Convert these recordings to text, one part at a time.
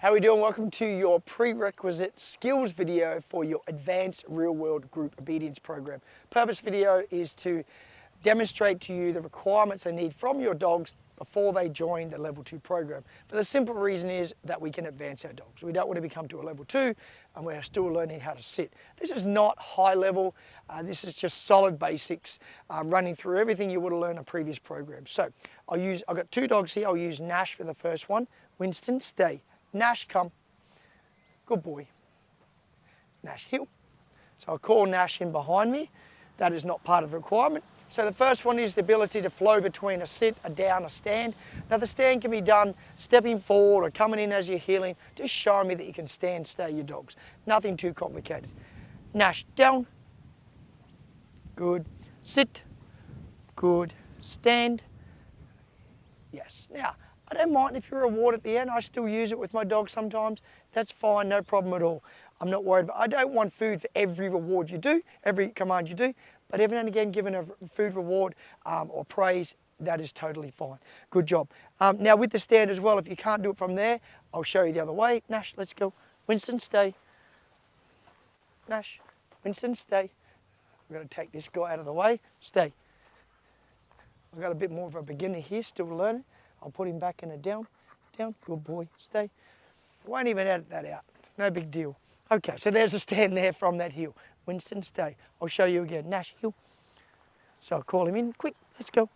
How are we doing? Welcome to your prerequisite skills video for your advanced real world group obedience program. Purpose video is to demonstrate to you the requirements they need from your dogs before they join the level 2 program. For the simple reason is that we can advance our dogs. We don't want to become to a level 2 and we're still learning how to sit. This is not high level, this is just solid basics, running through everything you would have learned in previous programs. So I've got 2 dogs here. I'll use Nash for the first one. Winston, stay. Nash, come. Good boy. Nash, heel. So I'll call Nash in behind me. That is not part of the requirement. So the first one is the ability to flow between a sit, a down, a stand. Now the stand can be done stepping forward or coming in as you're heeling. Just show me that you can stand, stay your dogs. Nothing too complicated. Nash, down. Good. Sit. Good. Stand. Yes. Now, I don't mind if you're a reward at the end. I still use it with my dog sometimes. That's fine, no problem at all. I'm not worried. But I don't want food for every reward you do, every command you do. But every now and again, given a food reward or praise, that is totally fine. Good job. Now with the stand as well, if you can't do it from there, I'll show you the other way. Nash, let's go. Winston, stay. Nash, Winston, stay. I'm going to take this guy out of the way. Stay. I've got a bit more of a beginner here, still learning. I'll put him back in a down, down, good boy, stay. Won't even edit that out, no big deal. Okay, so there's a stand there from that heel. Winston, stay. I'll show you again, Nash, heel. So I'll call him in, quick, let's go.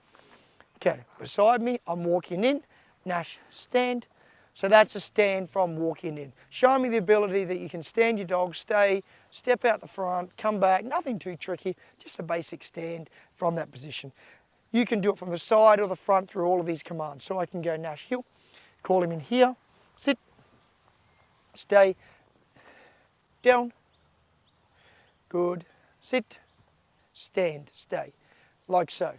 Okay, beside me, I'm walking in, Nash, stand. So that's a stand from walking in. Show me the ability that you can stand your dog, stay, step out the front, come back, nothing too tricky, just a basic stand from that position. You can do it from the side or the front through all of these commands. So I can go Nash, heel, call him in here, sit, stay, down, good, sit, stand, stay, like so.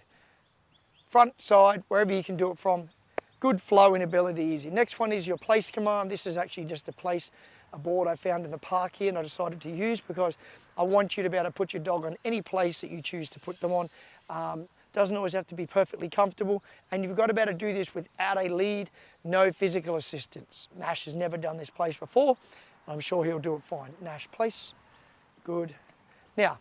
Front, side, wherever you can do it from. Good flowing ability, easy. Next one is your place command. This is actually just a board I found in the park here and I decided to use because I want you to be able to put your dog on any place that you choose to put them on. Doesn't always have to be perfectly comfortable, and you've got to be able to do this without a lead, no physical assistance. Nash has never done this place before. I'm sure he'll do it fine. Nash, place, good. Now,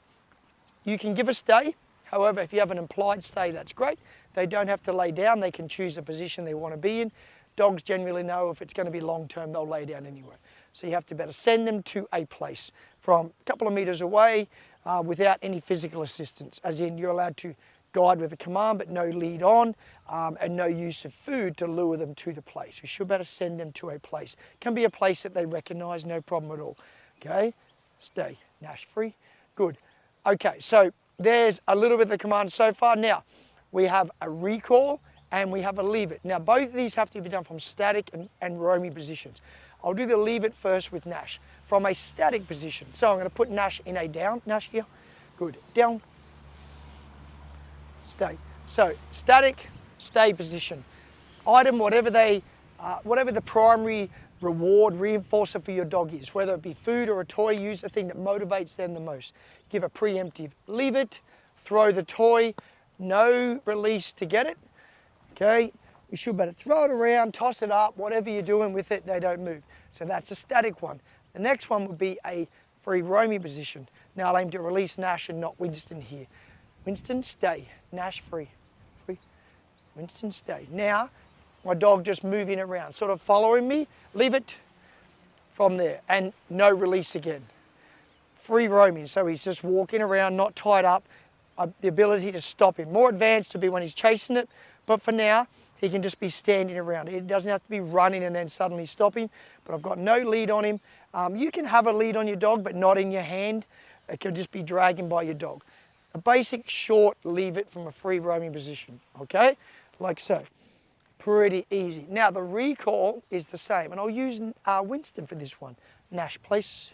you can give a stay. However, if you have an implied stay, that's great. They don't have to lay down. They can choose the position they want to be in. Dogs generally know if it's going to be long term, they'll lay down anyway. So you have to better send them to a place from a couple of meters away without any physical assistance, as in you're allowed to guide with a command, but no lead on, and no use of food to lure them to the place. We should better send them to a place. Can be a place that they recognize, no problem at all. Okay, stay, Nash, free, good. Okay, so there's a little bit of the command so far. Now, we have a recall and we have a leave it. Now, both of these have to be done from static and roaming positions. I'll do the leave it first with Nash from a static position. So I'm going to put Nash in a down. Nash here, good, down, stay. So static, stay position. Item, whatever the primary reward reinforcer for your dog is, whether it be food or a toy, use the thing that motivates them the most. Give a preemptive leave it, throw the toy, no release to get it. Okay, you should better throw it around, toss it up, whatever you're doing with it, they don't move. So that's a static one. The next one would be a free roaming position. Now I'll aim to release Nash and not Winston here. Winston, stay. Nash, free. Free. Winston, stay. Now, my dog just moving around, sort of following me. Leave it from there. And no release again. Free roaming, so he's just walking around, not tied up. The ability to stop him. More advanced to be when he's chasing it, but for now, he can just be standing around. It doesn't have to be running and then suddenly stopping, but I've got no lead on him. You can have a lead on your dog, but not in your hand. It can just be dragging by your dog. A basic short leave it from a free roaming position, okay? Like so. Pretty easy. Now the recall is the same, and I'll use Winston for this one. Nash, place,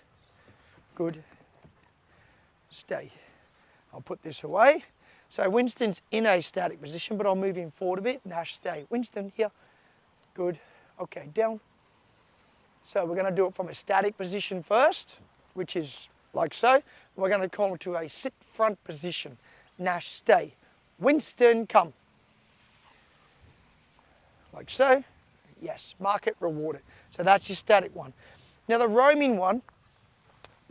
good, stay. I'll put this away. So Winston's in a static position, but I'll move him forward a bit. Nash, stay. Winston, here, good, okay, down. So we're gonna do it from a static position first, which is like so. We're going to call it to a sit front position. Nash, stay. Winston, come. Like so. Yes, mark it, reward it. So that's your static one. Now the roaming one,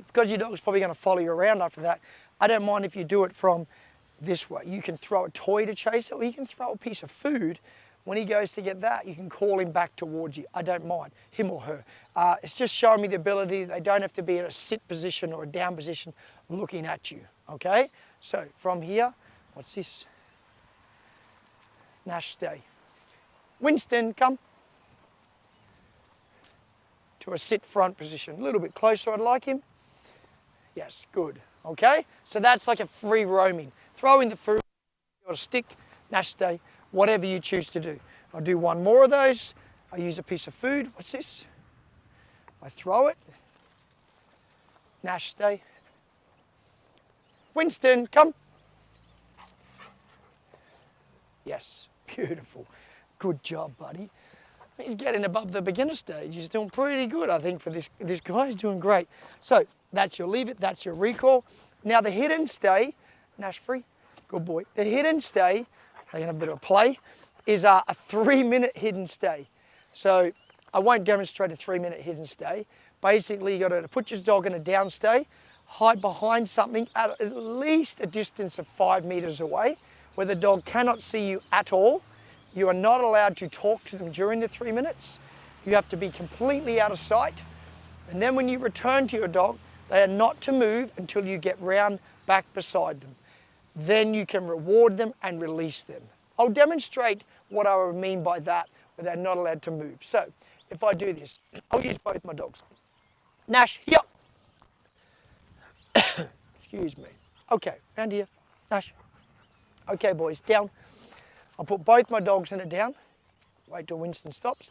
because your dog's probably going to follow you around after that, I don't mind if you do it from this way. You can throw a toy to chase it, or you can throw a piece of food. When he goes to get that, you can call him back towards you. I don't mind, him or her. It's just showing me the ability. They don't have to be in a sit position or a down position looking at you, okay? So from here, what's this? Nash, stay. Winston, come. To a sit front position. A little bit closer, I'd like him. Yes, good. Okay, so that's like a free roaming. Throw in the food, or a stick, Nash, stay, whatever you choose to do. I'll do one more of those. I use a piece of food. What's this? I throw it. Nash, stay. Winston, come. Yes, beautiful. Good job, buddy. He's getting above the beginner stage. He's doing pretty good, I think, for this guy. He's doing great. So that's your leave it, that's your recall. Now the hidden stay, Nash free, good boy. The hidden stay, taking a bit of a play, is a 3-minute hidden stay. So I won't demonstrate a 3-minute hidden stay. Basically, you got to put your dog in a down stay, hide behind something at least a distance of 5 meters away, where the dog cannot see you at all. You are not allowed to talk to them during the 3 minutes. You have to be completely out of sight. And then when you return to your dog, they are not to move until you get round back beside them. Then you can reward them and release them. I'll demonstrate what I would mean by that, where they're not allowed to move. So if I do this, I'll use both my dogs. Nash, here. Excuse me. Okay, round here. Nash. Okay, boys, down. I'll put both my dogs in it down. Wait till Winston stops.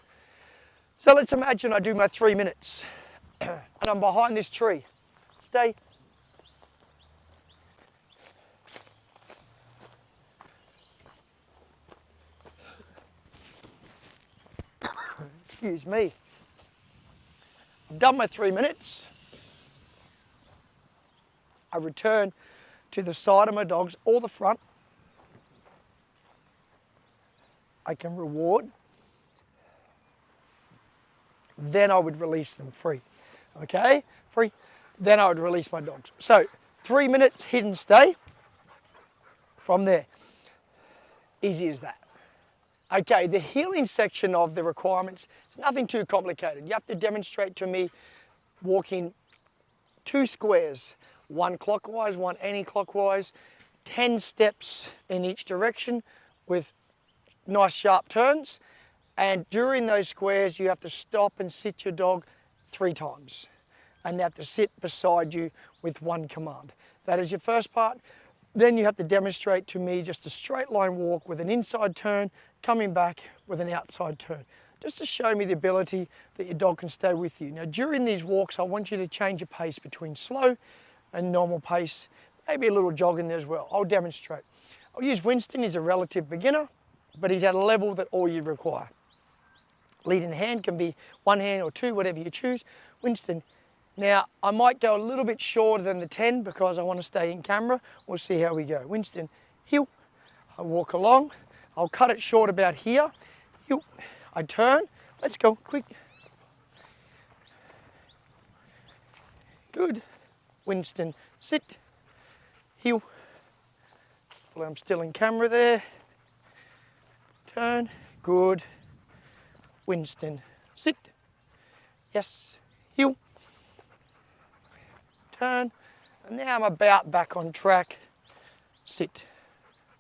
So let's imagine I do my 3 minutes and I'm behind this tree. Stay. Excuse me. I've done my 3 minutes. I return to the side of my dogs or the front. I can reward. Then I would release them free. Okay, free. Then I would release my dogs. So 3 minutes hidden stay. From there, easy as that. Okay, the healing section of the requirements is nothing too complicated. You have to demonstrate to me walking 2 squares, one clockwise, one anti-clockwise, 10 steps in each direction with nice sharp turns. And during those squares, you have to stop and sit your dog 3 times. And they have to sit beside you with one command. That is your first part. Then you have to demonstrate to me just a straight line walk with an inside turn, coming back with an outside turn, just to show me the ability that your dog can stay with you. Now during these walks, I want you to change your pace between slow and normal pace, maybe a little jog in there as well. I'll demonstrate. I'll use Winston. He's a relative beginner, but he's at a level that all you require. Lead in hand can be 1 hand or 2, whatever you choose. Winston. Now, I might go a little bit shorter than the 10 because I want to stay in camera. We'll see how we go. Winston, heel. I walk along. I'll cut it short about here. Heel. I turn. Let's go, quick. Good. Winston, sit. Heel. Well, I'm still in camera there. Turn. Good. Winston, sit. Yes. Heel. Turn, and now I'm about back on track. Sit.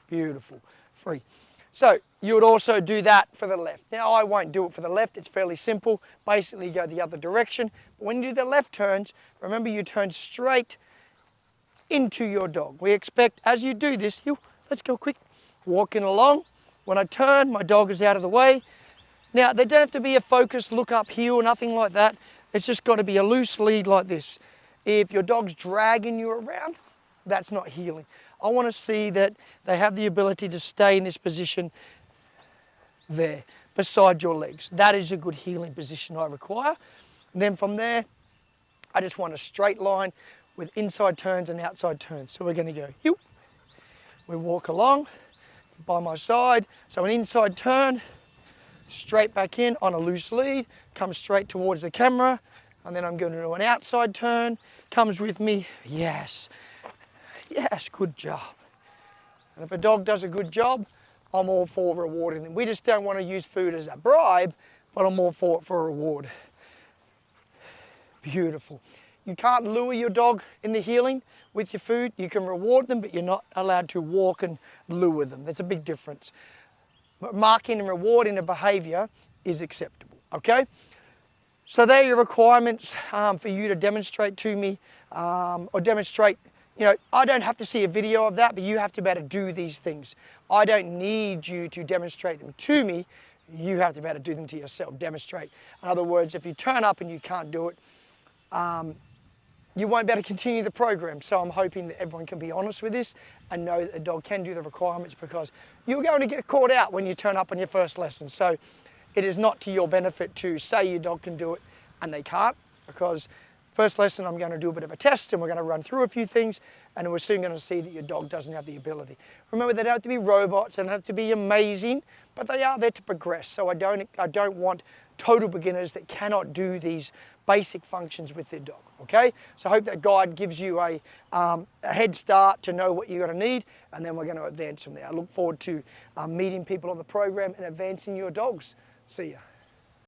Beautiful. Free. So you would also do that for the left. Now I won't do it for the left, it's fairly simple. Basically you go the other direction. But when you do the left turns, remember you turn straight into your dog. We expect as you do this, let's go quick, walking along. When I turn, my dog is out of the way. Now they don't have to be a focused look up heel, nothing like that. It's just got to be a loose lead like this. If your dog's dragging you around, that's not healing. I want to see that they have the ability to stay in this position there, beside your legs. That is a good healing position I require. And then from there, I just want a straight line with inside turns and outside turns. So we're going to go, heel. We walk along by my side. So an inside turn, straight back in on a loose lead, comes straight towards the camera, and then I'm going to do an outside turn, comes with me, yes, yes, good job. And if a dog does a good job, I'm all for rewarding them. We just don't want to use food as a bribe, but I'm all for it for a reward. Beautiful. You can't lure your dog in the heeling with your food. You can reward them, but you're not allowed to walk and lure them. There's a big difference. But marking and rewarding a behavior is acceptable, okay? So they're your requirements for you to demonstrate to me or demonstrate. You know, I don't have to see a video of that, but you have to be able to do these things. I don't need you to demonstrate them to me. You have to be able to do them to yourself, demonstrate. In other words, if you turn up and you can't do it, you won't be able to continue the program. So I'm hoping that everyone can be honest with this and know that the dog can do the requirements, because you're going to get caught out when you turn up on your first lesson. So it is not to your benefit to say your dog can do it and they can't, because first lesson I'm going to do a bit of a test and we're going to run through a few things, and we're soon going to see that your dog doesn't have the ability. Remember, they don't have to be robots, they don't have to be amazing, but they are there to progress. So I don't want total beginners that cannot do these basic functions with their dog, okay? So I hope that guide gives you a head start to know what you're going to need, and then we're going to advance from there. I look forward to meeting people on the program and advancing your dogs. See ya.